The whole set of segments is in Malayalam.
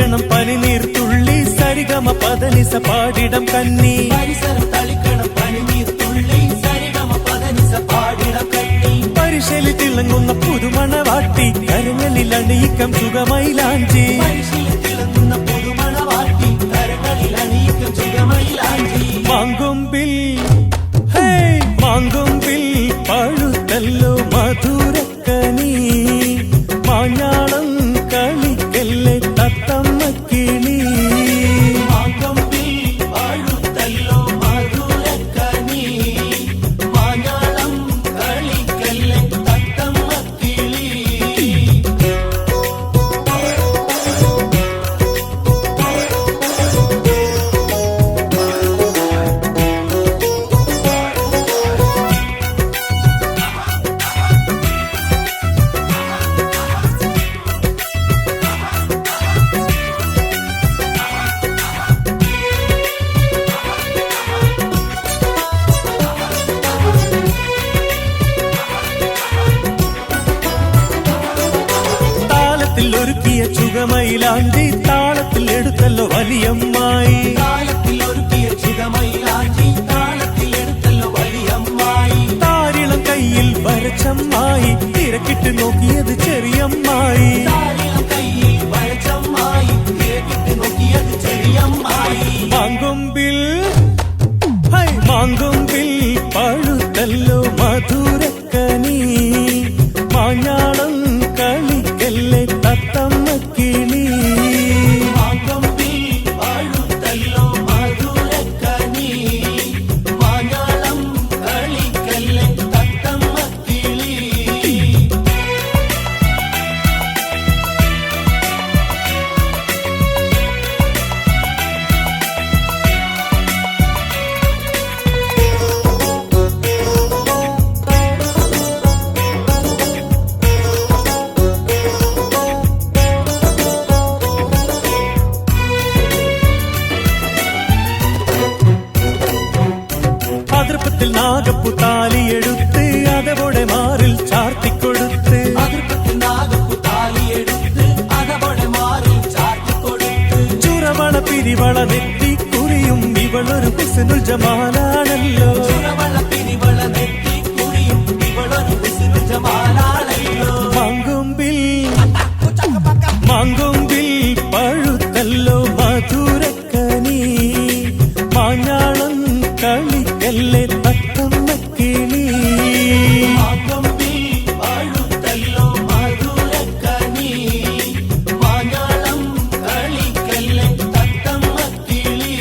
തളിക്കണം പനിനീർത്തുള്ളി സരിഗമ പദനിസ പാടിടം കന്നി പരിസരം തളിക്കണം പനിനീർത്തുള്ളി സരിഗമ പദനിസ പാടിടം കന്നി പരിശലി തിളങ്ങുന്ന പുതുമണവാട്ടി കരങ്ങളിൽ അണിയിക്കം സുഖമൈലാഞ്ചി പരിശലി തിളങ്ങുന്ന പുതുമണവാട്ടി കരങ്ങളിൽ അണിയിക്കം സുഖമൈലാഞ്ചി മാങ്കൊമ്പിൽ മാങ്കൊമ്പിൽ പഴുത്തല്ലോ മധുരക്കനി മാഞ്ഞാളം കളിക്കല്ലേ തത്തമ്മ കിളി മാങ്കൊമ്പിൽ പഴുത്തല്ലോ മധുരക്കനി മാഞ്ഞാളം കളിക്കല്ലേ തത്തമ്മ കിളി ഒരുക്കിയ ചുകമയിലാഞ്ചി താളത്തിൽ എടുത്തല്ലോ വലിയമ്മായി താളത്തിൽ ഒരുക്കിയ ചുകമയിലാഞ്ചി താളത്തിൽ എടുത്തല്ലോ വലിയമ്മായി താരിളം കയ്യിൽ വരച്ചമ്മായി തിരക്കിട്ട് നോക്കിയത് ചെറിയമ്മായി താരിളം കയ്യിൽ വരച്ചമ്മായി തിരക്കിട്ട് നോക്കിയത് ചെറിയമ്മായി മാങ്കൊമ്പിൽ മാങ്കൊമ്പിൽ പഴുത്തല്ലോ മധുരക്കനി മാഞ്ഞാളം കളിക്കല്ലേ തത്തമ്മ കിളി മാങ്കൊമ്പിൽ പഴുത്തല്ലോ മധുരക്കനി മാഞ്ഞാളം കളിക്കല്ലേ തത്തമ്മ കിളി അതിർപ്പത്തിൽ നാഗപ്പു താലിയെടുത്ത് അതവോടെ മാറിൽ ചാർത്തിക്കൊടുത്ത് അതിർപ്പത്തിൽ നാഗപ്പു താലിയെടുത്ത് അതവോടെ മാറിൽ ചാർത്തിക്കൊടുത്ത് ചുരവള പിരിവള നെറ്റി കുറിയും ഇവളൊരു ഹുസ്നുൽ ജമാലാണല്ലോ ചുരവള പിരിവള നെറ്റി കുറിയും ഇവളൊരു ഹുസ്നുൽ ജമാലാണല്ലോ മാങ്കൊമ്പിൽ മാങ്കൊമ്പിൽ പഴുത്തല്ലോ മധുരക്കനി മാഞ്ഞാളം കളിക്കല്ലേ തത്തമ്മ കിളി മാങ്കൊമ്പിൽ പഴുത്തല്ലോ മധുരക്കനി മാഞ്ഞാളം കളിക്കല്ലേ തത്തമ്മ കിളി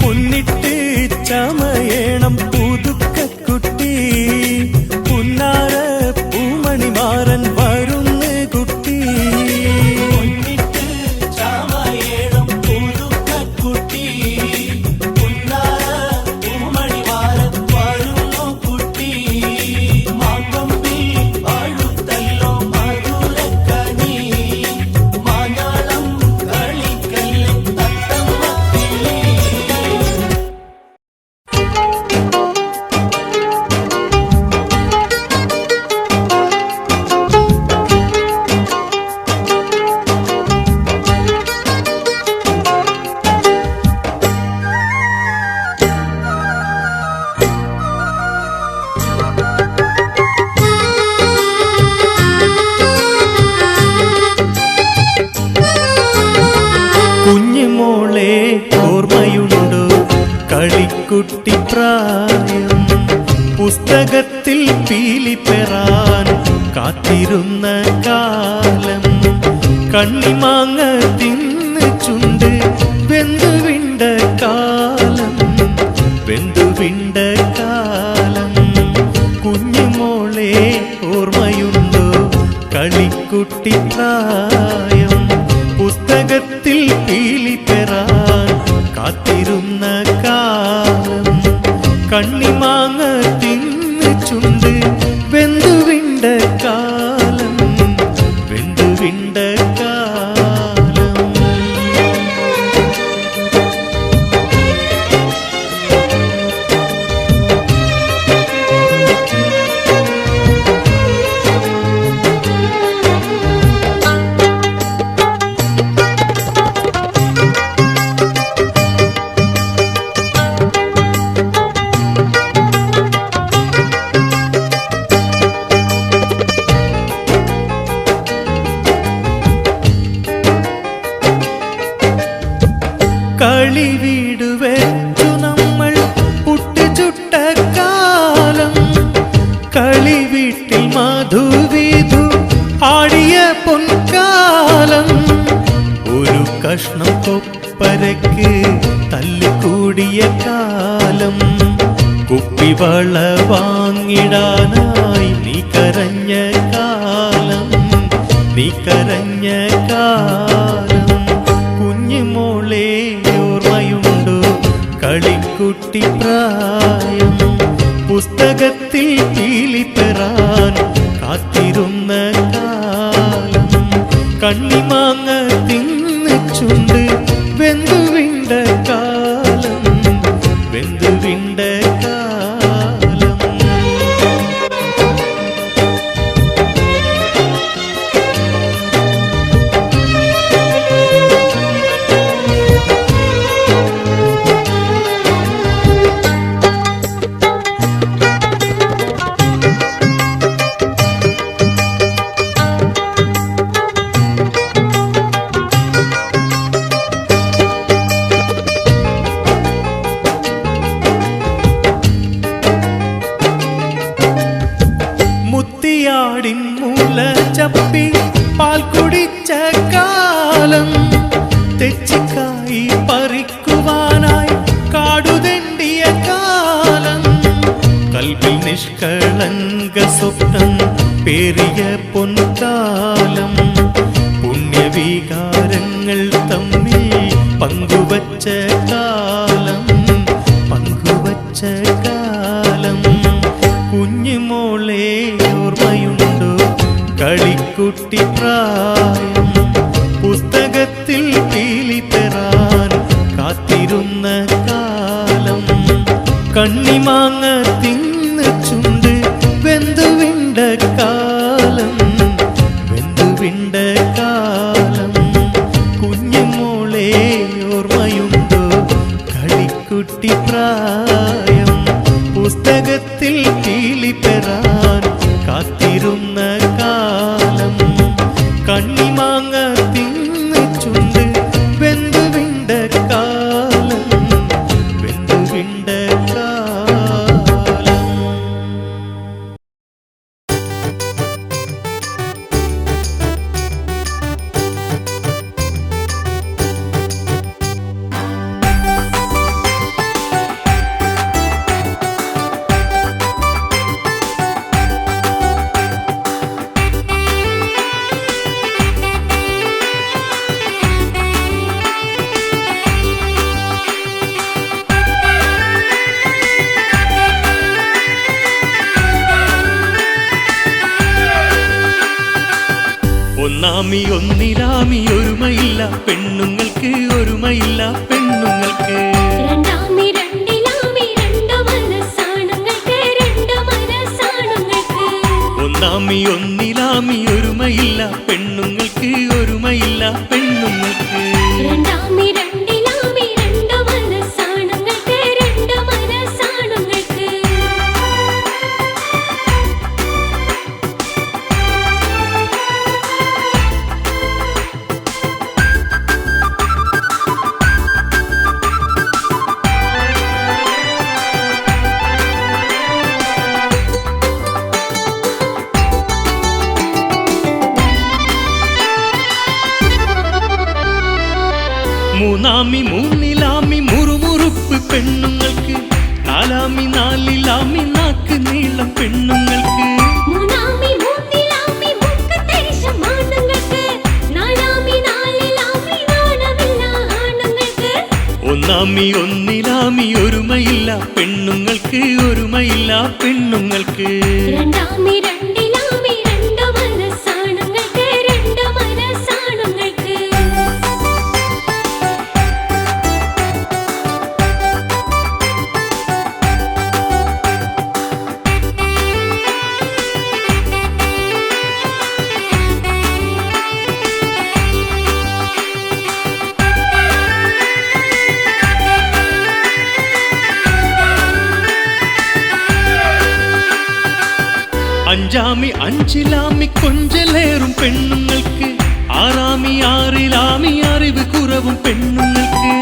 പൊന്നിട്ട് ചമയേണം പുതുക്കുട്ടി പുന്നാര പൂമണിമാരൻ വരുന്ന് കുട്ടി പൊന്നിട്ട് ചമയേണം പുതുക്കുട്ടി പുന്നാര പൂമണിമാരൻ വരുന്നു കുട്ടി മാങ്കൊമ്പിൽ പഴുത്തല്ലോ മധുരക്കനി മാഞ്ഞാളം കളിക്കല്ലേ തത്തമ്മ കിളി കുഞ്ഞുമോളെ ഓർമ്മയുണ്ടോ കളിക്കുട്ടി പ്രായം പുസ്തകത്തിൽ പീലി പെറാൻ കാത്തിരുന്ന കാലം കണ്ണിമാങ്ങ തിന്ന് ചുണ്ട് വെന്തുവിണ്ട കാലം വെന്തുവിണ്ട കാലം കുഞ്ഞുമോളെ ഓർമ്മയുണ്ടോ കളിക്കുട്ടി പ്രായം പുസ്തകത്തിൽ പീലി പെറാൻ കാത്തിരുന്ന കാലം കണ്ണിമാങ്ങ തിന്ന് ചുണ്ട് വെന്തുവിണ്ട കാലം വെന്തുവിണ്ട കാലം കളി വീട് വെച്ചു നമ്മൾ പുട്ടുചുട്ട കാലം, കളി വീട്ടിൽ മധുവിധു ആടിയ പൊൻകാലം, ഒരു കഷ്ണം കൊപ്പരക്ക് തല്ലിക്കൂടിയ കാലം, കുപ്പിവള വാങ്ങിടാനായി നീ കരഞ്ഞ കാലം, നീ കരഞ്ഞ കാലം. കുഞ്ഞുമോളെ ഓർമ്മയുണ്ടോ കളിക്കുട്ടി പ്രായം, പുസ്തകത്തിൽ പീലിപ്പെറാൻ കാത്തിരുന്ന കാലം, കണ്ണിമാങ്ങ തിന്ന് ചുണ്ട് വെന്തുവിണ്ട കാലം, വെന്തുവിണ്ട കാലം. മുത്തിയാടിൻ മൂല ചപ്പി പാൽ കുടിച്ച കാലം, തെച്ചിക്കായി പറിക്കുവാനായി കാടുതെണ്ടിയ കാലം, കൽവിൽ നിഷ്കളങ്ക സ്വപ്നം പേറിയ പൊൻകാലം, പുണ്യവികാരങ്ങൾ തമ്മിൽ പങ്കുവച്ച കാലം, പങ്കുവച്ച കാലം. കുഞ്ഞുമോളെ ഓർമ്മയുണ്ടോ കളിക്കുട്ടി പ്രായം, പുസ്തകത്തിൽ പീലിപ്പെറാൻ കാത്തിരുന്ന കാലം, കണ്ണിമാങ്ങ തിന്ന് ചുണ്ട് വെന്തുവിണ്ട കാലം, വെന്തുവിണ്ട കാലം. കുഞ്ഞുമോളെ ഓർമ്മയുണ്ടോ കളിക്കുട്ടി പ്രായം, പുസ്തകത്തിൽ പീലിപ്പെറാൻ കാത്തിരുന്ന കാലം, കണ്ണിമാങ്ങ തിന്ന് ചുണ്ട് വെന്തുവിണ്ട കാലം, വെന്തുവിണ്ട കാലം. ഒന്നാമി ഒന്നിലാമി ഒരുമയില്ല പെണ്ണുങ്ങൾക്ക്, ഒരുമയില്ല പെണ്ണുങ്ങൾക്ക്. രണ്ടാമി രണ്ടിലാമി രണ്ട് മനസ്സാണുങ്ങൾക്ക്, രണ്ട് മനസ്സാണുങ്ങൾക്ക്. ഒന്നാമി ഒന്നിലാമി ഒരുമയില്ല പെണ്ണുങ്ങൾക്ക്, ഒരുമയില്ല പെണ്ണുങ്ങൾക്ക്. രണ്ടാമി രണ്ടിലാമി രണ്ട് മനസ്സാണുങ്ങൾക്ക്, രണ്ട് മനസ്സാണുങ്ങൾക്ക്. മൂന്നാമി മൂന്നിലാമി മുറുമുറുപ്പ് പെണ്ണുങ്ങൾക്ക്, നാലാമി നാലിലാമി നാക്ക് നീളം പെണ്ണുങ്ങൾക്ക്. മൂന്നാമി മൂന്നിലാമി മുക്കത്തേശം ആണുങ്ങൾക്ക്, നാലാമി നാലിലാമി നാണമില്ല ആണുങ്ങൾക്ക്. ഒന്നാമി ഒന്നിലാമി ഒരുമയില്ല പെണ്ണുങ്ങൾക്ക്, ഒരുമയില്ല പെണ്ണുങ്ങൾക്ക്. രണ്ടാമി രണ്ടിലാമി രണ്ട് മനസ്സാണുങ്ങൾക്ക്, രണ്ട് മനസ്സാണുങ്ങൾക്ക്. അഞ്ചാമി അഞ്ചിലാമി കൊഞ്ചലേറും പെണ്ണുങ്ങൾക്ക്, ആറാമി ആറിലാമി അറിവ് കുറവും പെണ്ണുങ്ങൾക്ക്.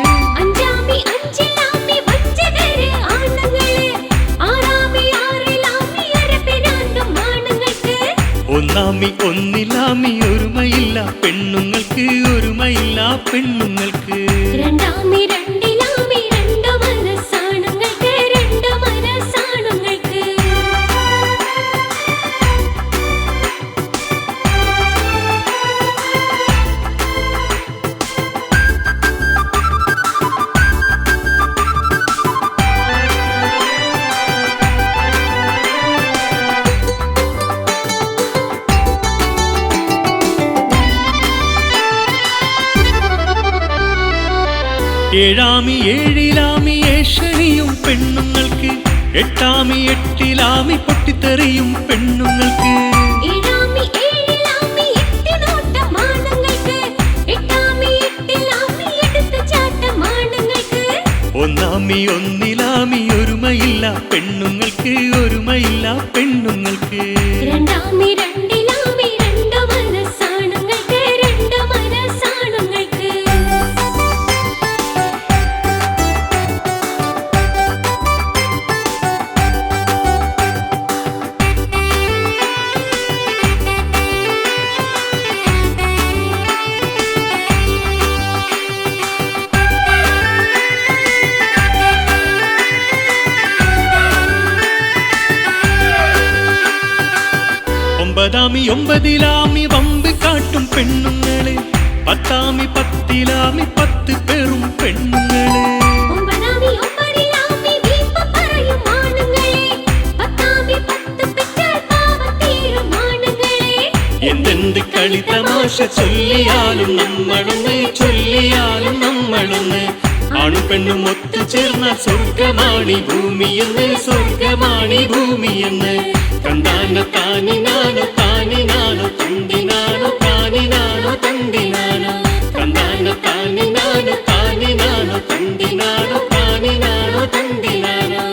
ഒന്നാമി ഒന്നിലാമി ഒരുമയില്ല പെണ്ണുങ്ങൾക്ക് ഒരുമയില്ല പെണ്ണുങ്ങൾക്ക് രണ്ടാമി രണ്ടിലാമി രണ്ടു മനസ്സാണുങ്ങൾക്ക് രണ്ടു മനസ്സാണുങ്ങൾക്ക് ഏഴാമി ഏഴിലാമി ഏഷണിയും പെണ്ണുങ്ങൾക്ക് എട്ടാമി എട്ടിലാമി പൊട്ടിത്തെറിയും പെണ്ണുങ്ങൾക്ക് ഏഴാമി ഏഴിലാമി എട്ടിനോട്ടമാണുങ്ങൾക്ക് എട്ടാമി എട്ടിലാമി എടുത്തുചാട്ടമാണുങ്ങൾക്ക് ഒന്നാമി ഒന്നിലാമി ഒരുമയില്ല പെണ്ണുങ്ങൾക്ക് ഒരുമയില്ല പെണ്ണുങ്ങൾക്ക് രണ്ടാമി രണ്ടിലാമി രണ്ടു മനസ്സാണുങ്ങൾക്ക് രണ്ടു മനസ്സാണുങ്ങൾക്ക് ഒമ്പതാമി ഒമ്പതിലാമി വമ്പ് കാട്ടും പെണ്ണുങ്ങളെ പത്താമി പത്തിലാമി 10 പേരും പെണ്ണുങ്ങളെ ഒമ്പതാമി ഒമ്പതിലാമി വീമ്പ് പറയും ആണുങ്ങളെ പത്താമി 10 പെറ്റാൽ പാവം തീരും ആണുങ്ങളെ എന്തെന്ത് കളി തമാശ ചൊല്ലിയാലും നമ്മളൊന്ന് ആണും പെണ്ണും ഒത്തുചേർന്ന സ്വർഗമാണി ഭൂമിയെന്ന് സ്വർഗമാണി ഭൂമിയെന്ന് കണ്ടാനോ താനിനാനോ താനിനാനോ തന്തിനാനോ താനിനാനോ തന്തിനാനോ കണ്ടാനോ താനിനാനോ താനിനാനോ തന്തിനാനോ താനിനാനോ തന്തിനാനോ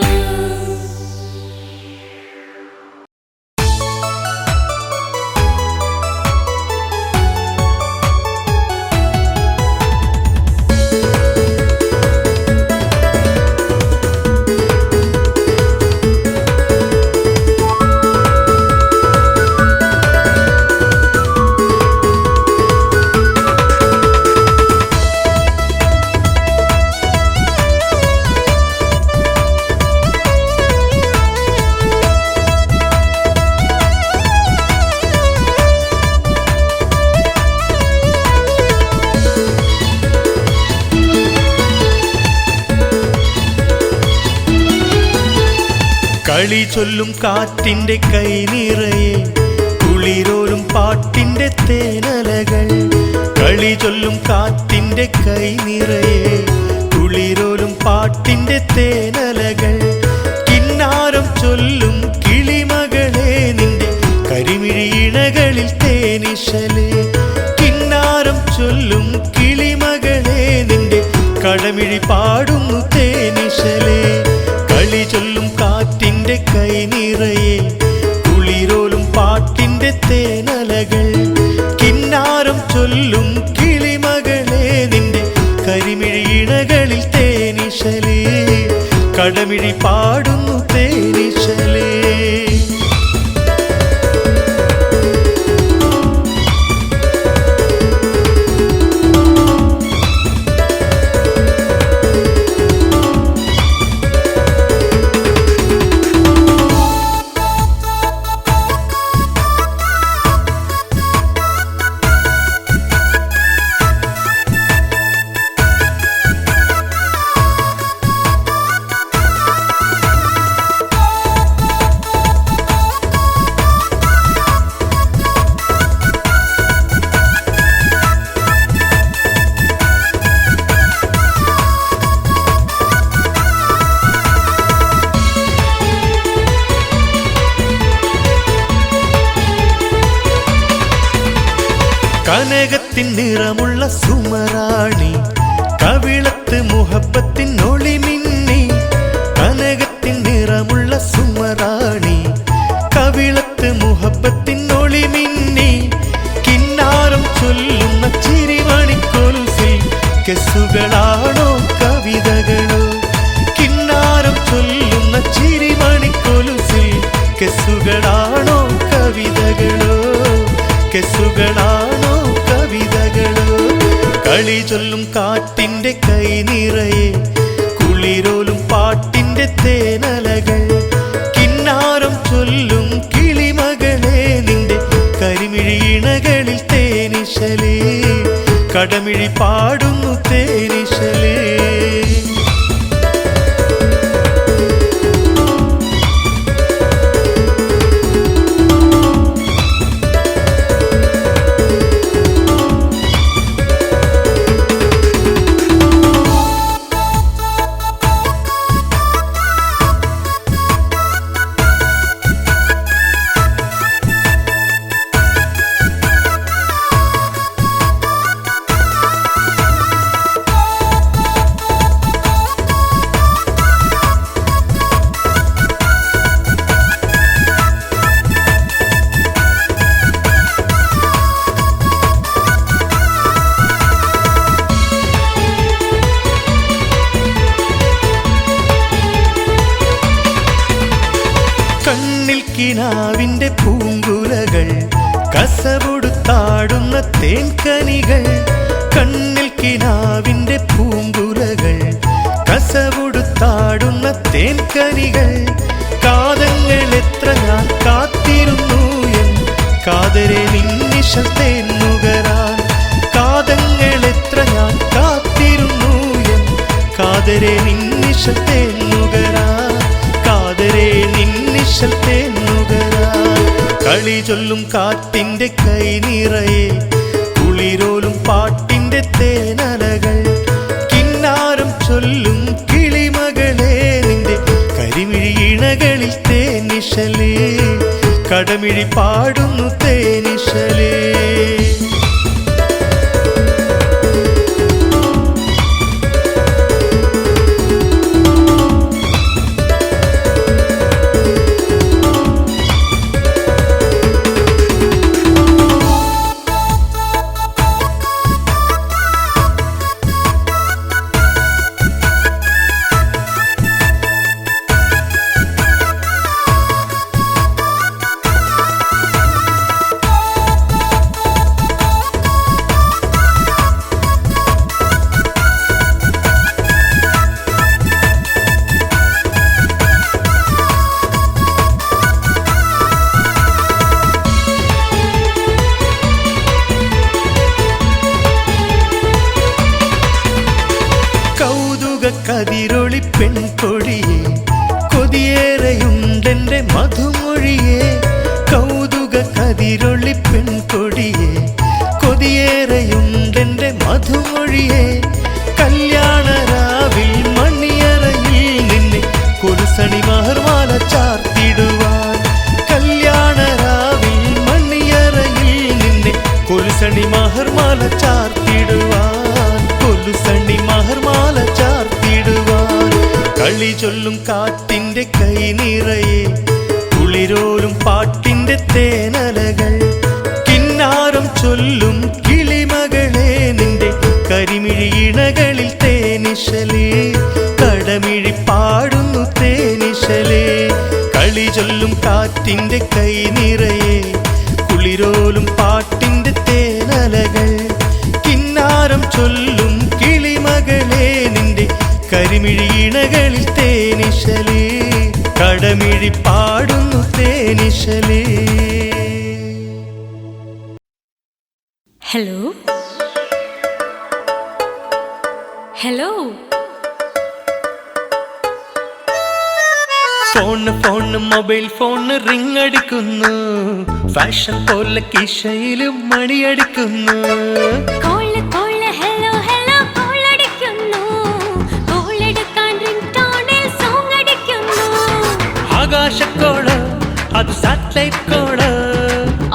കളി ചൊല്ലും കാറ്റിന്റെ കൈ നിറയെ കുളിരോലും പാട്ടിന്റെ തേനലകൾ കളി ചൊല്ലും കാറ്റിന്റെ കൈ നിറയെ കുളിരോലും പാട്ടിന്റെ തേനലകൾ കിന്നാരം ചൊല്ലും കിളിമകളെ നിന്റെ കരിമിഴി ഇണകളിൽ തേനിശല് കിന്നാരം ചൊല്ലും കിളിമകളെ നിന്റെ കടമിഴി പാടുന്നു തേനിശലേ കളി ചൊല്ലും കാറ്റിന്റെ കൈ നിറയെ കുളിരോലും പാട്ടിന്റെ തേനലകൾ കിന്നാരം ചൊല്ലും കിളിമകളെ നിന്റെ കരിമിഴി ഇണകളിൽ തേനിശലേ കടമിഴി പാടുന്നു തേനിശലേ കനകത്തിൻ നിറമുള്ള സുമറാണി കവിളത്ത് മുഹബത്തിൻ ഒളിമിന്നി കനകത്തിൻ നിറമുള്ള സുമറാണി കവിളത്ത് മുഹബത്തിൻ ഒളിമിന്നി കിന്നാരം ചൊല്ലുന്ന ചിരിമണിക്കൊലുസിൽ കെസ്സുകളാണോ കവിതകളോ കിന്നാരം ചൊല്ലുന്ന ചിരിമണിക്കൊലുസിൽ കെസ്സുകളാണോ കവിതകളോ കെസുകളാണോ കവിതകളോ കളി ചൊല്ലും കാറ്റിന്റെ കൈ നിറയെ കുളിരോലും പാട്ടിന്റെ തേനലകൾ കിന്നാരം ചൊല്ലും കിളിമകളെ നിന്റെ കരിമിഴിയിണകളിൽ തേനിശലേ കടമിഴി പാടുന്നു തേനിശലേ കണ്ണിൽ കിനാവിന്റെ പൂങ്കുലകൾ കസവൊടുത്താടുന്ന തേൻകനികൾ കണ്ണിൽ കിനാവിന്റെ പൂങ്കുലകൾ കസവൊടുത്താടുന്ന തേൻകനികൾ കാതങ്ങൾ എത്ര ഞാൻ കാത്തിരുന്നു എൻ കാതരെ നിന്നിശൽ തേൻ നുകരാൻ കാതങ്ങൾ എത്ര ഞാൻ കാത്തിരുന്നു എൻ കാതരെ നിന്നിശൽ തേൻ നുകരാൻ കാതരെ നിന്നിശൽ തേൻ നുകരാൻ കളി ചൊല്ലും കാറ്റിന്റെ കൈ നിറയെ കുളിരോലും പാട്ടിന്റെ തേനലകൾ കിന്നാരം ചൊല്ലും കിളിമകളെ നിന്റെ കരിമിഴിയിണകളിൽ തേനിശലേ കടമിഴി പാടുന്നു തേനിശലേ കതിരൊളി പെൺകൊടിയെ കൊതിയേറെയുണ്ടെന്റെ മധുമൊഴിയെ കൗതുക കതിരൊളി പെൺകൊടിയെ കൊതിയേറെയുണ്ടെന്റെ മധുമൊഴിയെ കല്യാണരാവിൽ മണിയറയിൽ നിന്നെ കൊലുസണി മഹർമാല ചാർത്തിടുവാൻ കല്യാണരാവിൽ മണിയറയിൽ നിന്നെ കൊലുസണി മഹർമാല ചാർത്തിടുവാൻ കൊലുസണി മഹർമാല ചാർത്തിടുവാൻ കളി ചൊല്ലും കാറ്റിന്റെ കൈ നിറയെ കുളിരോലും പാട്ടിന്റെ തേനലകൾ കിന്നാരം ചൊല്ലും കിളിമകളെ നിന്റെ കരിമിഴിയിണകളിൽ തേനിശലേ കടമിഴി പാടുന്നു തേനിശലേ കളി ചൊല്ലും കാറ്റിന്റെ കൈ നിറയെ കുളിരോലും പാട്ടിന്റെ തേനലകൾ കിന്നാരം ചൊല്ലും കിളിമകളെ നിന്റെ കരിമിഴിയിണകളിൽ തേനിശലേ കടമിഴി പാടുന്നു തേനിശലേ hello hello phone mobile phone ring അടിക്കുന്നു ഫാഷൻ പോലെ കിശയിലും മണിയടിക്കുന്നു കോള് കോള് ഹലോ ഹലോ കോളടിക്കുന്നു കോളെടുക്കാൻ റിംഗ്ടോണിൽ സോങ് അടിക്കുന്നു ആകാശക്കോള് അത് സാറ്റലൈറ്റ് കോള്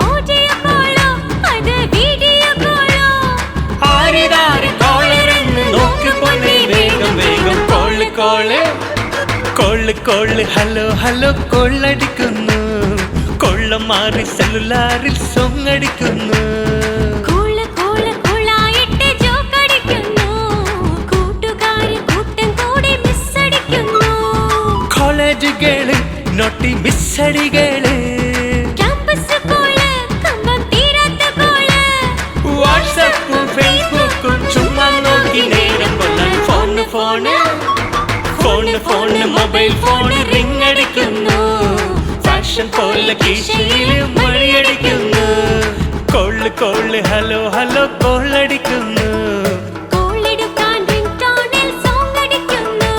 ഓഡിയോ കോളോ അത് വീഡിയോ കോളോ ആരിതാരി കോളറെന്ന് നോക്കി പൊന്നെ വേഗം വേഗം call call call call hello hello കൊള്ളടിക്കുന്നു കൊള്ള മാറി സെല്ലുലാറിൽ സോങ് അടിക്കുന്നു കോള് കോള് കോളായിട്ട് ജോക്ക് അടിക്കുന്നു കൂട്ടുകാരി കൂട്ടം കൂടി മിസ് അടിക്കുന്നു കോളേജുകള് നോട്ടി മിസ്സടികള് ക്യാമ്പസ് കോള് കമ്പം തീരാത്ത phone phone mobile phone ring അടിക്കുന്നു, ഫാഷൻ പോലെ കീശയിൽ മണിയടിക്കുന്നു. കോള് കോള് ഹലോ ഹലോ കോളടിക്കുന്നു. കോളെടുക്കാൻ റിംഗ്ടോണിൽ സോങ് അടിക്കുന്നു.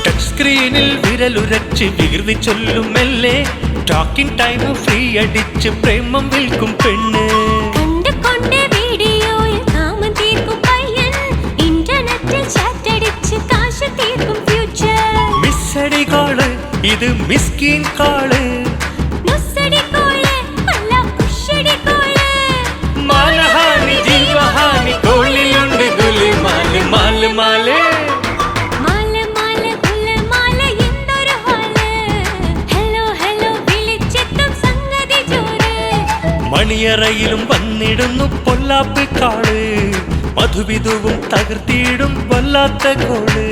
ടച്ച് സ്ക്രീനിൽ വിരലുരച്ച് വികൃതി ചൊല്ലും മെല്ലെ, ടോക്കിംഗ് ടൈം ഫ്രീ അടിച്ച് പ്രേമം വിൽക്കും പെണ്ണ്. കണ്ടുകൊണ്ട് വീഡിയോയിൽ കാമം തീർക്കും പയ്യൻ, ഇന്റർനെറ്റിൽ ചാറ്റ് അടിച്ച് കാശ് തീർക്കും ഫ്യൂച്ചർ. മിസ്സടി കോള് ഇത് മിസ്കിൻ കോള്, നുസ്സടി കോള് അല്ല പുഷടി കോള്. മാനഹാനി ജീവഹാനി കോളിലുണ്ട് ഗുലുമാല് മാല് മാല്. മാല മാല ഗുലമാല എന്തൊരു ഹാല്, ഹലോ ഹലോ വിളിച്ചെത്തും സംഗതി ജോറ്. മണിയറയിലും വന്നിടുന്നു പൊല്ലാപ്പ് കാള്, മധുവിധുവും തകർത്തിയിടും വല്ലാത്ത കോള്.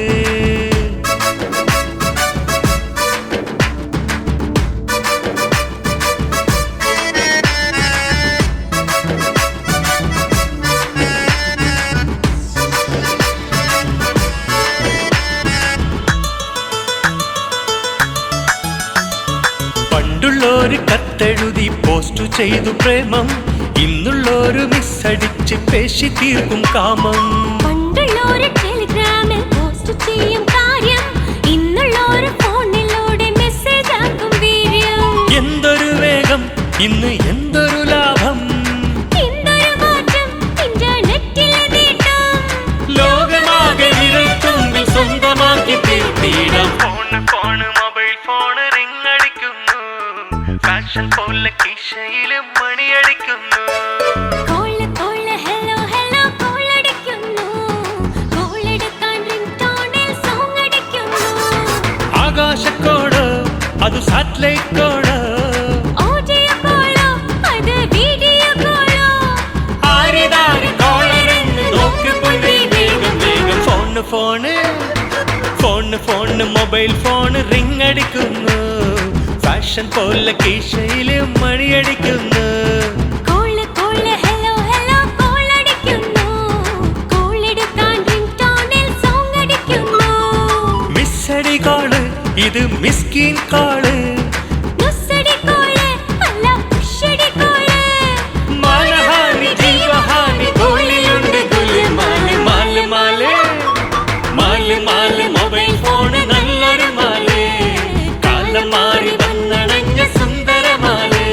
പണ്ടുള്ളോര് കത്തെഴുതി പോസ്റ്റ് ചെയ്തു പ്രേമം, ഇന്നുള്ളോര് മിസ്സടിച്ച് പേശി തീർക്കും കാമം. പണ്ടുള്ളോര് ടെലിഗ്രാമിൽ പോസ്റ്റ് ചെയ്യും കാര്യം, ഇന്നുള്ളോര് ഫോണിലൂടെ മെസ്സേജ് ആക്കും വീര്യം. എന്തൊരു വേഗം ഇന്ന് എന്തൊരു ലാഭം, എന്തൊരു മാറ്റം ഇന്റർനെറ്റിലെ നേട്ടം. ലോകമാകെ വിരൽ തുമ്പിൽ സ്വന്തമാക്കി തീർത്തിടാം. Phone phone mobile phone ring അടിക്കുന്നു, ഫാഷൻ പോലെ കീശയില് മണിയടിക്കുന്നു. കോള് കോള് ഹലോ ഹലോ കോളടിക്കുന്നു, കോളെടുക്കാൻ റിംഗ്ടോണിൽ സോങ് അടിക്കുന്നു. ആകാശക്കോട് അത് സാറ്റലൈറ്റ് കോട്, ഓഡിയോ കോളോ അത് വീഡിയോ കോളോ. ആരിതാരി കോളരെന്ന് നോക്ക് പൊന്നേ വേഗം വേഗം. Phone phone phone phone mobile phone ring അടിക്കുന്നു, ഫാഷൻ പോലെ കീശയില് മണിയടിക്കുന്നു. കോള് കോള് ഹലോ ഹലോ കോളടിക്കുന്നു, കോളെടുക്കാൻ റിംഗ്ടോണിൽ സോങ് അടിക്കുന്നു. മിസ്സടി കോള് ഇത് മിസ്കിൻ കോള്, നുസ്സടി കോള് അല്ല പുഷടി കോള്. മാനഹാനി ജീവഹാനി കോളിലുണ്ട് ഗുലുമാല് മാല് മാല്. മാല് മാല് മൊബൈൽ ഫോണ് നല്ലൊരു മാല്, കാലം മാറി വന്നണഞ്ഞ സുന്ദരമാല്.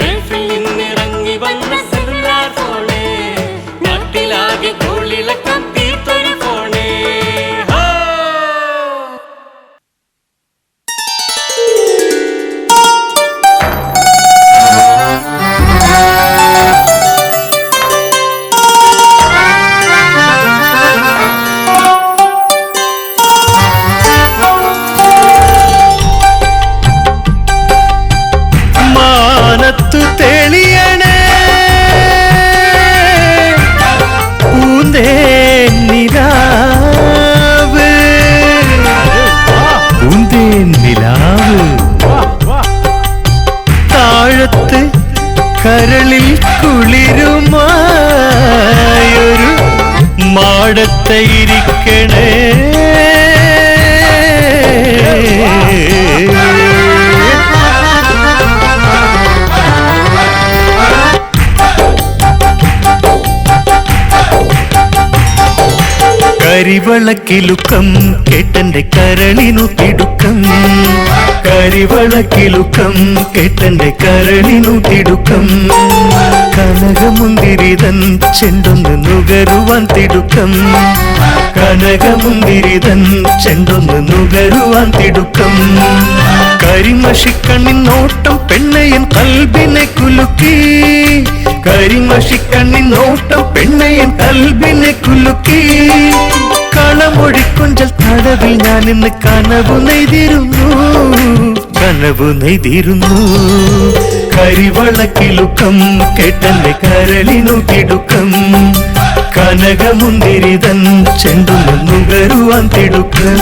ഗൾഫിൽ നിന്നിറങ്ങി വന്ന സെല്ലുലാർ ഫോണ്, നാട്ടിലാകെ കോളിളക്കം തീർത്തൊരു ഫോണ്. മാനത്തു തെളിയണേ പൂന്തേ നിലാവ്, പൂന്തേ നിലാവ്. താഴത്ത് കരളിൽ കുളിരുമായൊരു മാടത്തെ ഇരിക്കണേ. കരിവളക്കിലുക്കം കേട്ടന്റെ കരളിനു തിടുക്കം, കരിവളക്കിലുക്കം കേട്ടന്റെ കരളിനു തിടുക്കം. കനകമുന്തിരിതൻ ചെണ്ടൊന്ന് നുകരുവാൻ തിടുക്കം, കനകമുന്തിരിതൻ ചെണ്ടൊന്ന് നുകരുവാൻ തിടുക്കം. കരിമഷിക്കണ്ണിൻ നോട്ടം പെണ്ണയൻ കൽബിനെ കുലുക്കി, കരിമഷിക്കണ്ണിൻ നോട്ടം പെണ്ണയൻ കൽബിനെ കുലുക്കി. കളമൊഴിക്കൊഞ്ചൽ തടവിൽ ഞാൻ ഇന്ന് കനവു നെയ്തിരുന്നു, കനവു നെയ്തിരുന്നു. കരിവളക്കിലുക്കം കേട്ടന്റെ കരളിനു തിടുക്കം, കനകമുന്തിരിതൻ ചെണ്ടുന്ന നുകരുവാൻ തിടുക്കം.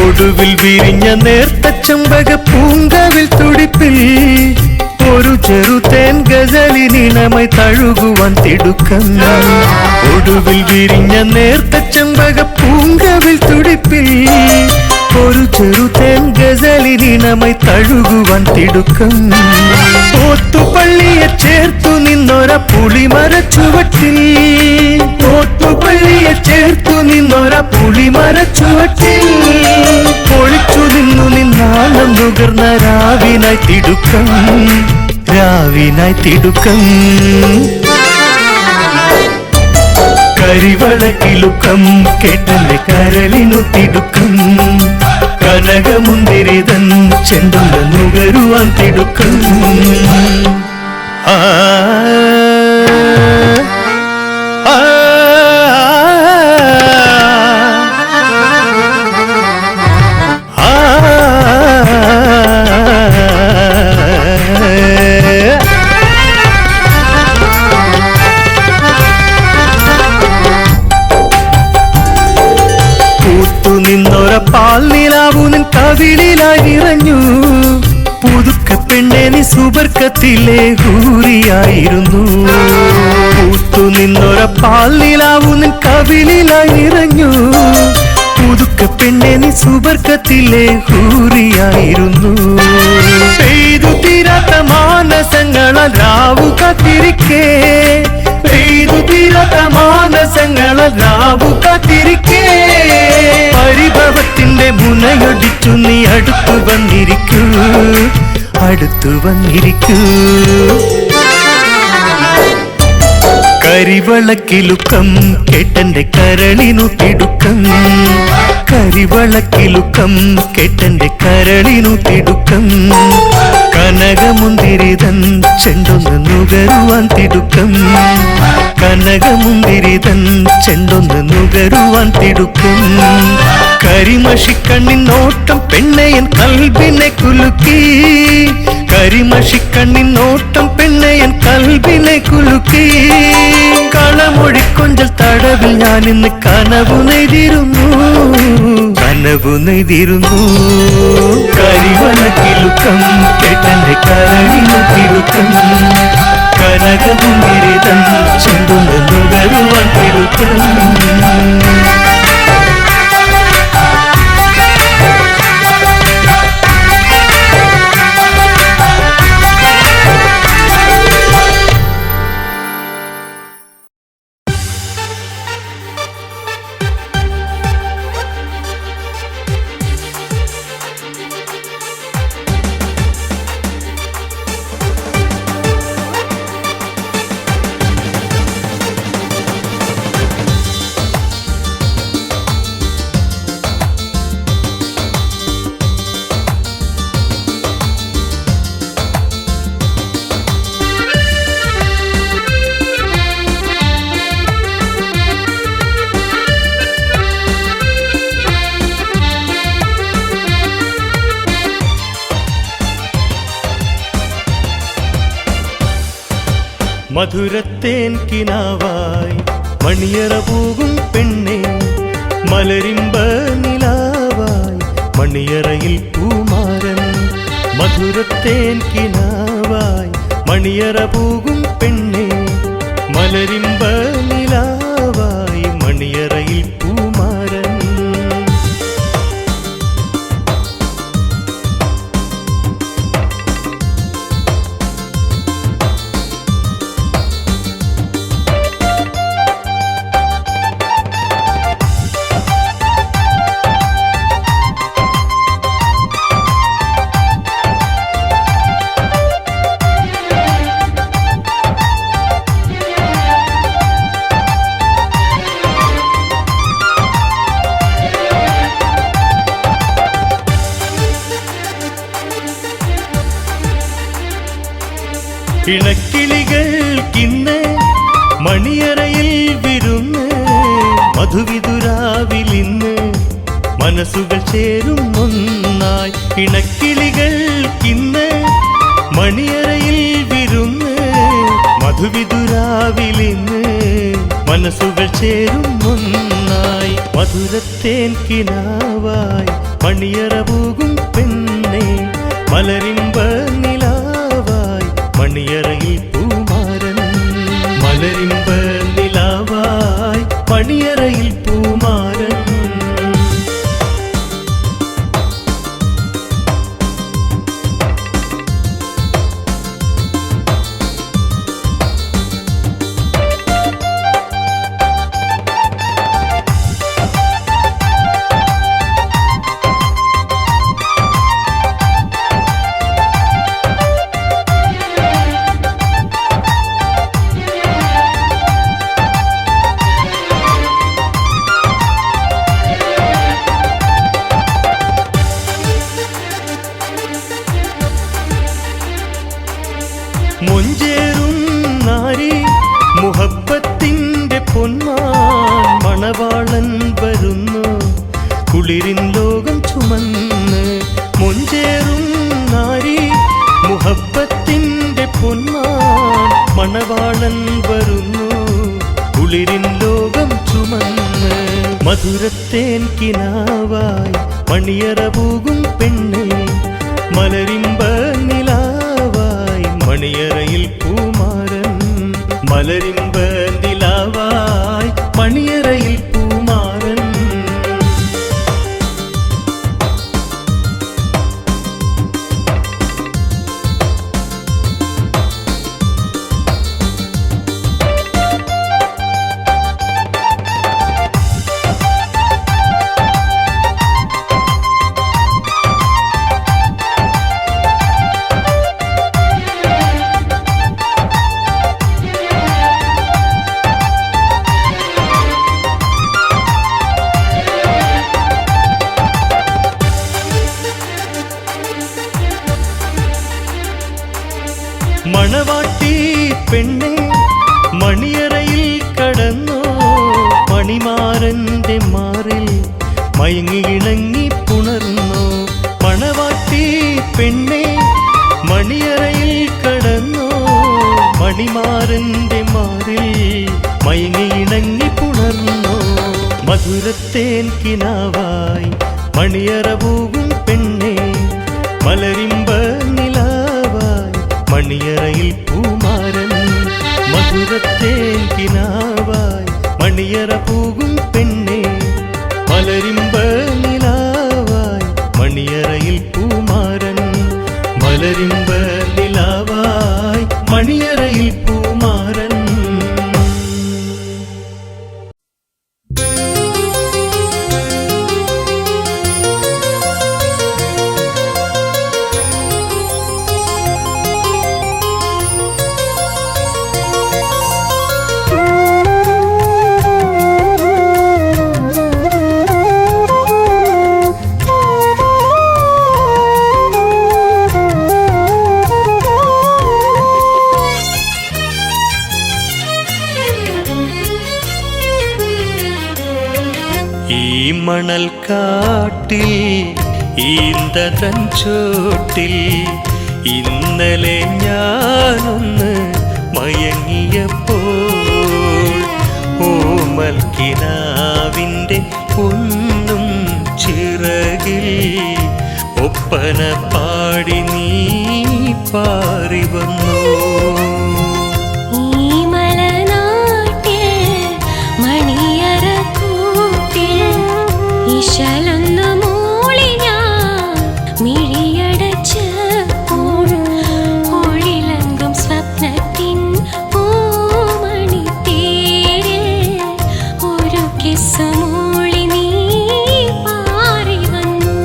ഒടുവിൽ വിരിഞ്ഞ നേർത്ത ചെമ്പക പൂങ്കവിൽ തുടിപ്പിൽ ഒരു ചെറുതേൻ ഗസലിനിണമായി തഴുകുവാൻ തിടുക്കം. ഒടുവിൽ വിരിഞ്ഞ നേർത്ത ചെമ്പക പൂങ്കവിൽ തുടിപ്പിൽ ഒരു ചെറുതേൻ ഗസലിനിണമായി തഴുകുവാൻ തിടുക്കം. ഓത്തുപള്ളിയെ ചേർത്തു നിന്നൊര പുളിമര ചുവട്ടിൽ, ഓത്തുപള്ളിയെ ചേർത്തു നിന്നൊര പുളിമര ചുവട്ടിൽ പൊളിച്ചു നിന്നു നിന്നാളം നുകർന്ന രാവിനായി തിടുക്കം, രാവിനായി തിടുക്കം. കരിവളക്കിലുക്കം കേട്ടന്റെ കരളിനു തിടുക്കം. കനകമുന്തിരിതൻ ചെണ്ടുന്ന നുകരുവാൻ തിടുക്കം. ആ നിന്നൊര പാൽ നിലാവു നിൻ കവിളിലായി നിറഞ്ഞു. പുതുക്ക പെണ്ണെ നീ സുബർക്കത്തിലെ ഹൂറിയായിരുന്നു. പൂത്തു നിന്നൊര പാൽ നിലാവു നിൻ കവിളിലായി നിറഞ്ഞു. പുതുക്ക പെണ്ണെ നീ സുബർക്കത്തിലെ ഹൂറിയായിരുന്നു. പെയ്തു തീരാത്ത മാനസങ്ങളാൽ രാവു കാത്തിരിക്കേ, പെയ്തു തീരാത്ത മാനസങ്ങളാൽ രാവു കാത്തിരിക്കേ. പരിഭവത്തിന്റെ മുനയൊടിച്ചു നീ അടുത്തു വന്നിരിക്കൂ, അടുത്തു വന്നിരിക്കൂ. കരിവളക്കിലുക്കം കേട്ടന്റെ കരളിനു തിടുക്കം. കരിവളക്കിലുക്കം കേട്ടന്റെ കരളിനു തിടുക്കം. കനകമുന്തിരിതൻ ചെണ്ടൊന്ന് നുകരുവാൻ തിടുക്കം. കനകമുന്തിരിതൻ ചെണ്ടൊന്ന് നുകരുവാൻ തിടുക്കം. കരിമഷിക്കണ്ണിൻ നോട്ടം പെണ്ണയൻ കൽബിനെ കുലുക്കി. കരിമഷിക്കണ്ണിൻ നോട്ടം പെണ്ണയൻ കൽബിനെ കുലുക്കി. കളമൊഴിക്കൊഞ്ചൽ തടവിൽ ഞാൻ ഇന്ന് കനവു നെയ്തിരുന്നു, കനവു നെയ്തിരുന്നു. കരിവളക്കിലുക്കം കേട്ടന്റെ കരളിനു തിടുക്കം. കനകമുന്തിരിതൻ ചെണ്ടുന്ന നുകരുവാൻ തിടുക്കം. മധുരത്തേൻ കിനാവായി മണിയറ പോകും പെണ്ണെ, മലരിമ്പ നിലാവായി മണിയറയിൽ പൂമാരൻ. മധുരത്തേൻ കിനാവായി മണിയറ പോകും പെണ്ണെ, മലരിമ്പ നിലാവായി മണിയറയിൽ പൂമാരൻ. ഇണക്കിളികൾക്കിന്ന് മണിയറയിൽ വിരുന്ന് മധുവിതുരാവിലിന്ന് മനസ്സുകൾ ചേരും ഒന്നായി. ഇണക്കിളികൾക്കിന്ന് മണിയറയിൽ വിരുന്ന് മധുവിതുരാവിലിന്ന് മനസ്സുകൾ ചേരും ഒന്നായി. മധുരത്തേൻ കിനാവായി മണിയറ പോകും പെണ്ണെ മലരിമ്പ നിലാവായി മണിയറയിൽ പൂമാരൻ. മലരിമ്പ നിലാവായി മണിയറയിൽ പൂമാരൻ. മൊഞ്ചേറും നാരി മുഹബത്തിന്റെ പൊന്മാൻ മണവാളൻ വരുന്നു കുളിരിൻ ലോകം ചുമന്ന്. മൊഞ്ചേറും നാരി മുഹബത്തിന്റെ പൊന്മാൻ മണവാളൻ വരുന്നു കുളിരിൻ ലോകം ചുമന്ന്. മധുരത്തേൻ കിനാവായി മണിയറ പോകും പെണ്ണ് മലരിമ്പ നിലാവായി മണിയറയിൽ പൂമാരൻ. മലരിമ്പ നിലാവായി മണിയറയിൽ പൂമാരൻ. മണവാട്ടി പെണ്ണെ മണിയറയിൽ കടന്നോ മണിമാരന്റെ മാറിൽ മയങ്ങി ഇണങ്ങി പുണർന്നോ. മണവാട്ടി പെണ്ണെ മണിയറയിൽ കടന്നോ മണിമാരന്റെ മാറിൽ മയങ്ങി ഇണങ്ങി പുണർന്നോ. മധുരത്തേൻ കിനാവായി മണിയറ പോകും പെണ്ണെ മലരിമ്പ നിലാവായി മണിയറയിൽ പൂമാരൻ. മധുരത്തേൻ കിനാവായി മണിയറ പോകും പെണ്ണെ മലരിമ്പ നിലാവായി മണിയറയിൽ പൂമാരൻ. മലരിമ്പ നിലാവായി മണിയറയിൽ പൂമാരൻ. ഈ മണൽക്കാട്ടിൽ ഈന്തതൻ ചോട്ടിൽ ഇന്നലെ ഞാനൊന്ന് മയങ്ങിയപ്പോൾ ഓമൽ കിനാവിൻ്റെ പൊന്നും ചിറകിൽ ഒപ്പന പാടി നീ പാറി വന്നു. ഇശലൊന്നു മൂളി ഞാൻ മിഴിയടച്ചപ്പോൾ ഒളിലങ്കും സ്വപ്നത്തിൻ പൂമണിത്തേരിൽ ഒരു കിസ്സു മൂളി നീ പാറി വന്നു.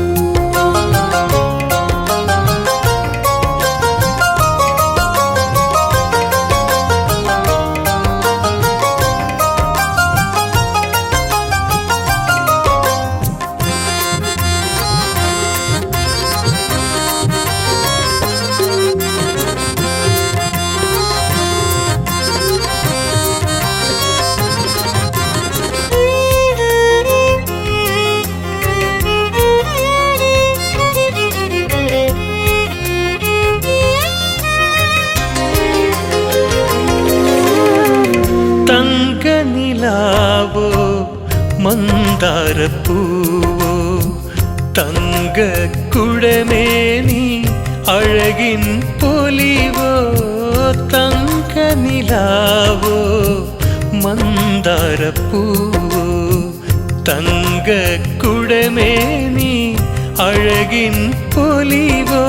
മന്ദാരപ്പൂവോ തങ്കക്കുടമേനി അഴകിൻ പൊലിവോ തങ്കനിലാവോ മന്ദാരപ്പൂവോ തങ്കക്കുടമേനി അഴകിൻ പൊലിവോ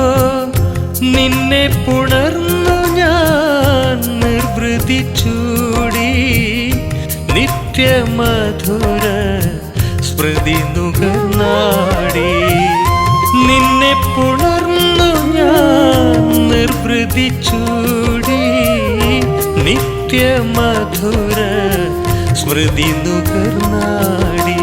നിന്നെ പുണർന്നു ഞാൻ നിർവൃതി ചൂടി നിത്യമധുര സ്മൃതി നുകർന്നാടി നിന്നെ പുണർന്നു ഞാൻ നിർവൃതി ചൂടി നിത്യമധുര സ്മൃതി നുകർന്നാടി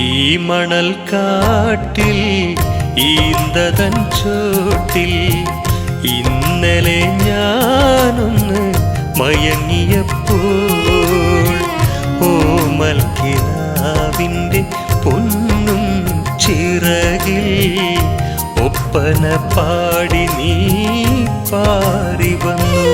ഈ മണൽ കാട്ടിൽ ഈന്തതൻ ചോട്ടിൽ ഇന്നലെ ഞാനൊന്ന് മയങ്ങിയപ്പോൾ ഓമൽ കിനാവിൻ്റെ പൊന്നും ചിറകിൽ ഒപ്പന പാടി നീ പാറി വന്നു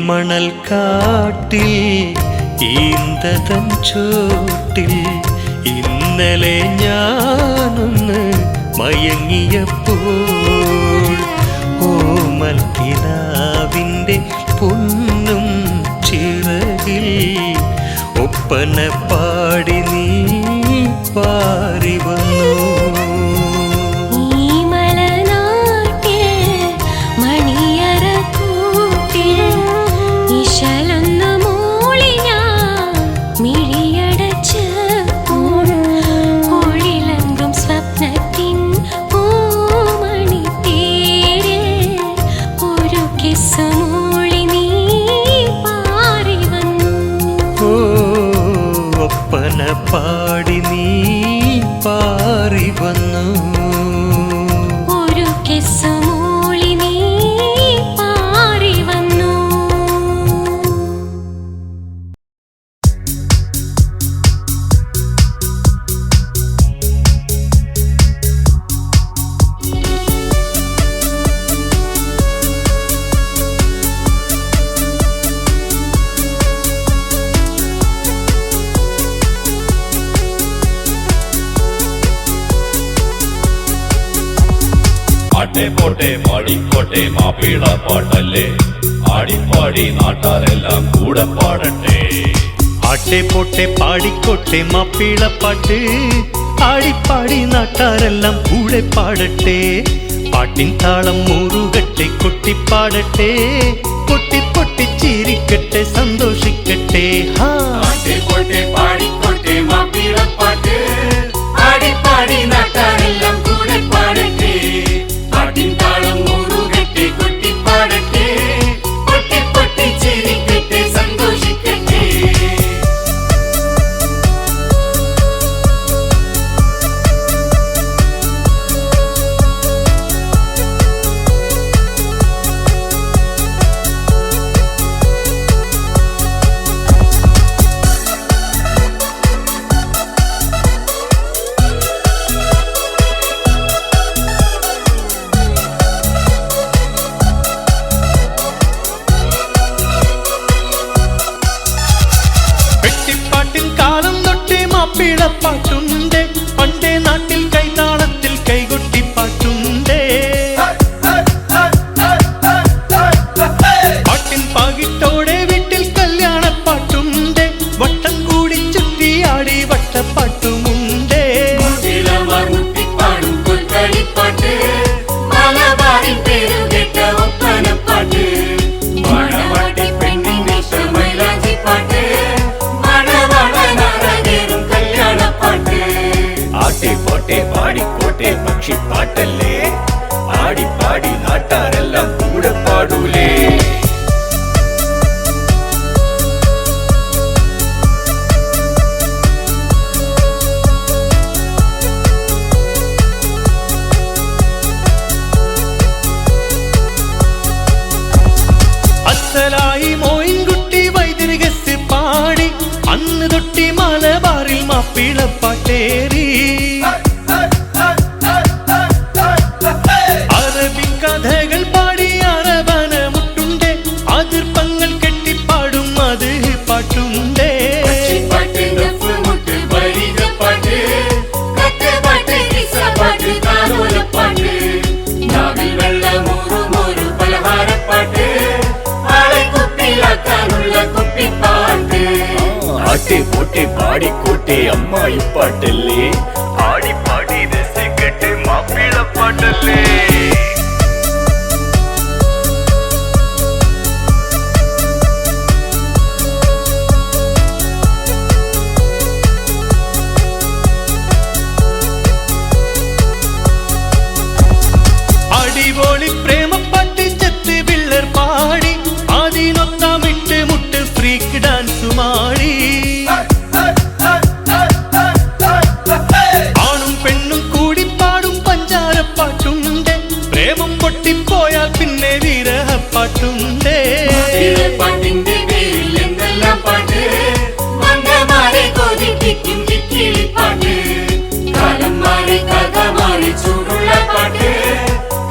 മണൽ കാട്ടിൽ ഈന്തതൻ ചോട്ടിൽ ഇന്നലെ ഞാനൊന്ന് മയങ്ങിയപ്പോൾ ഓമൽ കിനാവിൻ്റെ പൊന്നും ചിറകിൽ ഒപ്പന പാടി നീ പാറി വന്നു ഒപ്പന പാടി നീ പാറി വന്നു ഒരു കിസ്സുമൂളി നീ പാറി വന്നു ആട്ടെ പോട്ടെ പാടിക്കോട്ടെ മാപ്പിള പാട്ടല്ലേ ആടിപ്പാടി നാട്ടാരെല്ലാം കൂടെ പാടട്ടെ ആട്ടെ പോട്ടെ പാടിക്കോട്ടെ മാപ്പിളപ്പാട്ട് ആടിപ്പാടി നാട്ടാരെല്ലാം കൂടെ പാടട്ടെ പാട്ടിൻ താളം മുറുകട്ടെ കൊട്ടിപ്പാടട്ടെ കൊട്ടി പൊട്ടി ചിരിക്കട്ടെ ചിരിക്കട്ടെ സന്തോഷിക്കട്ടെ. ആട്ടിക്കോട്ടെ പാടിക്കോട്ടെ മാപ്പിളപ്പാട്ട്, ആടിപ്പാടി നാട്ടാരെല്ലാം കൂടെ പാടട്ടെ. പാട്ടിൻ താളം മുറുകട്ടെ കൊട്ടിപ്പാടട്ടെ, പൊട്ടി പൊട്ടി ചിരിക്കട്ടെ സന്തോഷിക്കട്ടെ. വെട്ടിപ്പാട്ടിൻ കാലം തൊട്ടേ മാപ്പിളപ്പാട്ടുണ്ട്, പണ്ടേ നാട്ടിൽ കൈതാളത്തിൽ കൈകൊട്ടിപ്പാട്ടുണ്ട്. പാട്ടിൻ പാകിട്ടോടെ വീട്ടിൽ കല്യാണപ്പാട്ടുണ്ട്, വട്ടം കൂടി ചുറ്റിയാടി വട്ടപ്പാട്ടുമുണ്ട്. മുട്ടിപ്പാടും കൊൽക്കളിപ്പാട്ട്, മലബാറിൻ പേരുകേട്ട ഒപ്പനപ്പാട്ട്, മണവാട്ടി പെണ്ണിന്റെ മൈലാഞ്ചിപ്പാട്ട്, മണവാളനാരകേറും കല്യാണപ്പാട്ട്. ആട്ടിപ്പോട്ടെ പാടിക്കോട്ടെ പക്ഷിപ്പാട്ടല്ലേ, ആടിപ്പാടി നാട്ടാരെല്ലാം കൂടെ പാടൂലേ. അസലായി മോയിൻകുട്ടി വൈദ്യരികസ് പാടി, അന്ന് തൊട്ടി മലബാറിൽ മാപ്പിളപ്പാട്ടേറി. അറബിക്കഥകൾ പാടി അറബന മുട്ടുണ്ട്, അതിർപ്പങ്ങൾ കെട്ടിപ്പാടും അത് പാട്ടുണ്ട്. പാട്ട് ദഫ് മുട്ട് ബലികപ്പാട്ട്, കത്തുപാട്ട് കിസ്സപ്പാട്ട് താലോലപ്പാട്ട്, നാവിൽ വെള്ളമൂറുമൂറു പലഹാരപ്പാട്ട്, ആളെ കുപ്പിലാക്കാനുള്ള കുപ്പിപ്പാട്ട്. ആട്ടിപ്പോട്ടെ പാടിക്കോട്ടെ അമ്മായിപ്പാട്ടല്ലേ, ആടിപ്പാടി രസിക്കട്ടെ മാപ്പിളപ്പാട്ടല്ലേ. അടിപൊളി പ്രേമപ്പാട്ട് ചെത്ത് പിള്ളർ പാടി, അതിനൊത്തമിട്ട് മുട്ട് ഫ്രീക്ക് ഡാൻസുമാടി. ആണും പെണ്ണും കൂടി പാടും പഞ്ചാരപ്പാട്ടുണ്ട്, പ്രേമം പൊട്ടിപ്പോയാൽ പിന്നെ വിരഹപ്പാട്ടുണ്ട്. പാട്ടിന്റെ പേരിൽ എന്തെല്ലാം പാട്ട്, മംഗമാരെ കൊതിപ്പിക്കും കിക്കിളിപ്പാട്ട്, കാലം മാറി കഥ മാറി ചൂടുള്ള പാട്ട്,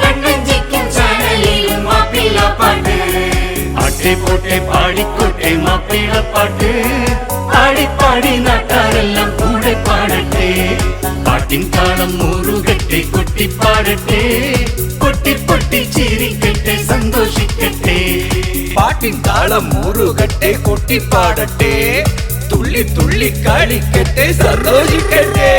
കണ്ണഞ്ചിക്കും ചാനലിലും മാപ്പിളപ്പാട്ട്. ആട്ടിപ്പോട്ടെ പാടിക്കോട്ടെ മാപ്പിളപ്പാട്ട്, ആടിപ്പാടി നാട്ടാരെല്ലാം കൂടെ പാടട്ടെ. പാട്ടിൻ താളം മുറുകട്ടെ കൊട്ടിപ്പാടട്ടെ, പൊട്ടി പൊട്ടി ചിരിക്കട്ടെ സന്തോഷിക്കട്ടെ. പാട്ടിൻ താളം മുറുകട്ടെ കൊട്ടിപ്പാടട്ടെ, തുള്ളി തുള്ളി കളിക്കട്ടെ സന്തോഷിക്കട്ടെ.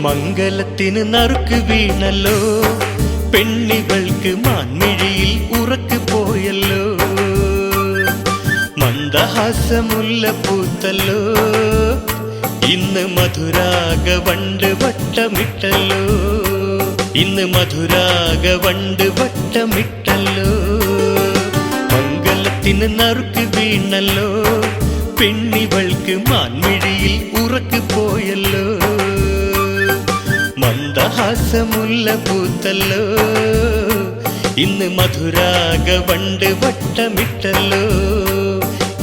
മംഗലത്തിന് നറുക്ക് വീണല്ലോ, പെണ്ണിവൾക്ക് മാൻമിഴിയിൽ ഉറക്ക് പോയല്ലോ. മന്ദഹാസമുല്ല പൂത്തല്ലോ, ഇന്ന് മധുരാഗ വണ്ട് വട്ടമിട്ടല്ലോ. ഇന്ന് മധുരാഗ വണ്ട് വട്ടമിട്ടല്ലോ മംഗലത്തിന് നറുക്ക് വീണല്ലോ പെണ്ണിവൾക്ക് മാൻമിഴിയിൽ ഉറക്ക് പോയല്ലോ മന്ദഹാസമുല്ല പൂത്തല്ലോ ഇന്ന് മധുരാഗ വണ്ട് വട്ടമിട്ടല്ലോ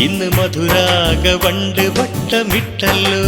ഇന്ന് മധുരാഗ വണ്ട് വട്ടമിട്ടല്ലോ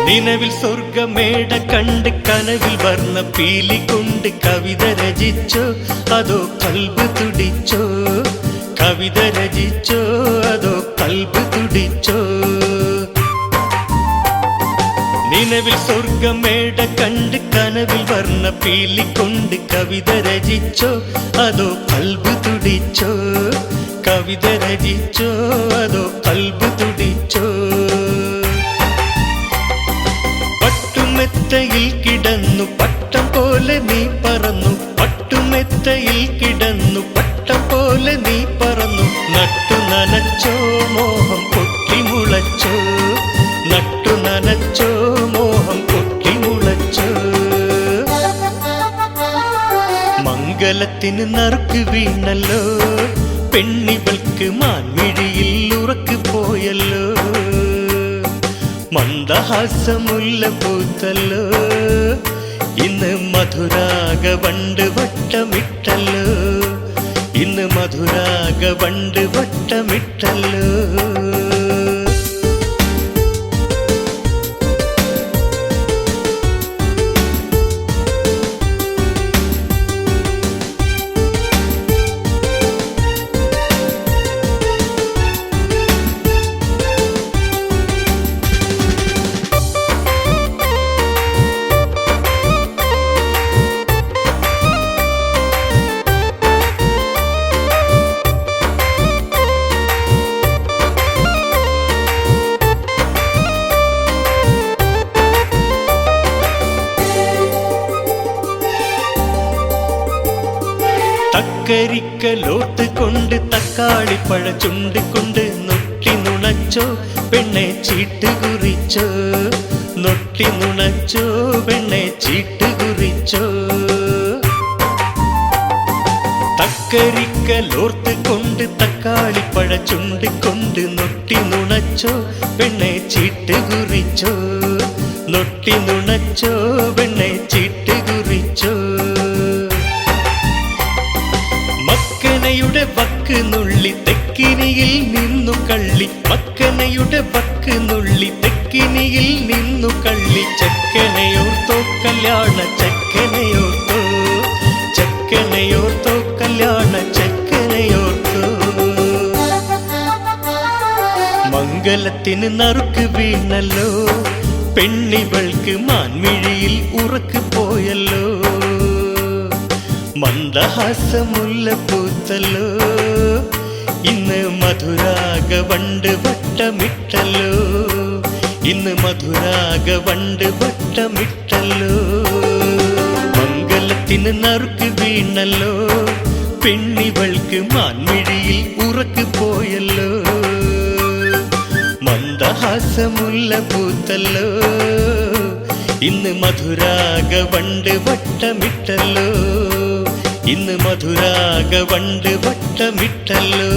നിലവിൽ സ്വർഗമേട കണ്ട് കനവിൽ വർണ്ണ പീലി കൊണ്ട് കവിത രചിച്ചോ അതോ കൽബ് തുടിച്ചോ കവിത രചിച്ചോ അതോ കൽബ് തുടിച്ചോ നിലവിൽ സ്വർഗമേട കണ്ട് കനവിൽ വർണ്ണ പീലി കൊണ്ട് കവിത രചിച്ചോ അതോ കൽബ് തുടിച്ചോ കവിത രചിച്ചോ അതോ കൽബ് തുടിച്ചോ പട്ടുമെത്തയിൽ കിടന്നു പട്ടം പോലെ നീ പറന്നു പട്ടുമെത്തയിൽ കിടന്നു പട്ടം പോലെ നീ പറന്നു നട്ടു നനച്ചോ മോഹം പൊട്ടിമുളച്ചോ നട്ടു നനച്ചോ മോഹം പൊട്ടിമുളച്ചോ മംഗലത്തിന് നറുക്ക് വീണല്ലോ പെണ്ണിവൾക്ക് മാൻമിഴിയിൽ ഉറക്ക് പോയല്ലോ മന്ദഹാസമുല്ല പൂത്തല്ലോ ഇന്ന് മധുരാഗ വണ്ട് വട്ടമിട്ടല്ലോ ഇന്ന് മധുരാഗ വണ്ട് വട്ടമിട്ടല്ലോ തക്കരിക്കലോട്ട് കൊണ്ട് തക്കാളിപ്പഴ ചുണ്ട് കൊണ്ട് നൊട്ടി നുണച്ചോ പെണ്ണെ ചീട്ട് കുറിച്ചോ നൊട്ടി നുണച്ചോ പെണ്ണെ ചീട്ട് കുറിച്ചോ തക്കരിക്കലോർത്ത് കൊണ്ട് തക്കാളിപ്പഴ ചുണ്ട് കൊണ്ട് നൊട്ടി നുണച്ചോ പെണ്ണെ ചീട്ട് കുറിച്ചോ നൊട്ടി നുണച്ചോ പെണ്ണെ ചീട്ട് കുറിച്ചോ മക്കനയുടെ വക്ക് നുള്ളി തെക്കിനിയിൽ നിന്നു കള്ളി മക്കനയുടെ വക്ക് നുള്ളി തെക്കിനിയിൽ നിന്നു കള്ളി ചെക്കനെയോർത്തോ കല്യാണ ചെക്കനെയോർത്തോ ചെക്കനെയോർത്തോ കല്യാണ ചെക്കനെയോർത്തോ മംഗലത്തിന് നറുക്ക് വീണല്ലോ പെണ്ണിവൾക്ക് മാൻമിഴിയിൽ ഉറക്ക് പോയല്ലോ മന്ദഹാസമുല്ല പൂത്തല്ലോ ഇന്ന് മധുരാഗ വണ്ട് വട്ടമിട്ടല്ലോ ഇന്ന് മധുരാഗ വണ്ട് വട്ടമിട്ടല്ലോ മംഗലത്തിന് നറുക്ക് വീണല്ലോ പെണ്ണിവൾക്ക് മാൻമിഴിയിൽ ഉറക്ക് പോയല്ലോ മന്ദഹാസമുല്ല പൂത്തല്ലോ ഇന്ന് മധുരാഗ വണ്ട് വട്ടമിട്ടല്ലോ ഇന്ന് മധുരാഗ വണ്ട് വട്ടമിട്ടല്ലോ